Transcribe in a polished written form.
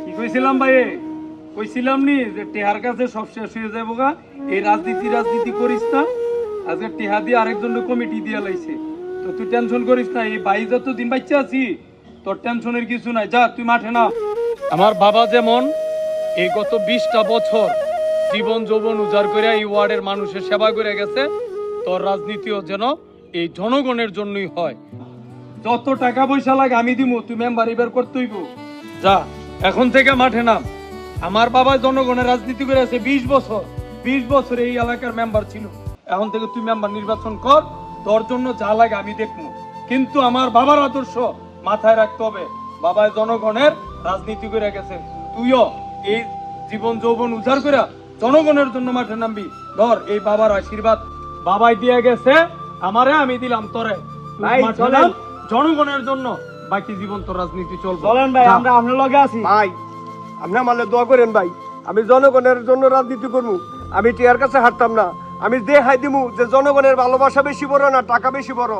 কি কইছিলাম ভাই, কইছিলাম নি যে টেহার কাছে সব শেষ হয়ে যাবো গা। এই রাজনীতি করিস না। আজকে টেহা দিয়ে আরেকজন কমিটি দিয়ে লাইছে, তো তুই টেনশন করিস না। এই বাই যত দিন বাচ্চা আছি, তোর টেনশনের কিছু নাই। যা তুই মাঠে না। আমার বাবা যেমন এই গত 20টা বছর জীবন যৌবন উজাড় করে এই ওয়ার্ডের মানুষের সেবা করে গেছে, তোর রাজনীতিও যেন এই জনগণের জন্যই হয়। যত টাকা পয়সা লাগে আমি দিব, তুই মেম্বার এবার করতে হইব। যা এখন থেকে মাঠে নাম। আমার বাবা জনগণের রাজনীতি করে আছে 20 বছর। 20 বছর এই এলাকার মেম্বার ছিল। এখন থেকে তুই মেম্বার নির্বাচন কর, তোর জন্য যা লাগে আমি দেখবো। কিন্তু আমার বাবার আদর্শ মাথায় রাখতে হবে। বাবা জনগণের রাজনীতি করে গেছে, তুইও এই জীবন যৌবন উজাড় করে জনগণের জন্য মাঠে নামবি। ধর এই বাবার আশীর্বাদ বাবাই দিয়ে গেছে আমারে, আমি দিলাম তোরে। তুই ভাই, মাঠে চলেন। নাম, জনগণের জন্য বাকি জীবন তোর রাজনীতি চলবে। চলেন ভাই, যা। আমরা আপনার লগে আছি। ভাই আপনি আমার দোয়া করেন ভাই, আমি জনগণের জন্য রাজনীতি করবো। আমি টিয়ার কাছে হাঁটতাম না। আমি দেখাই দিমু যে জনগণের ভালোবাসা বেশি বড় না টাকা বেশি বড়।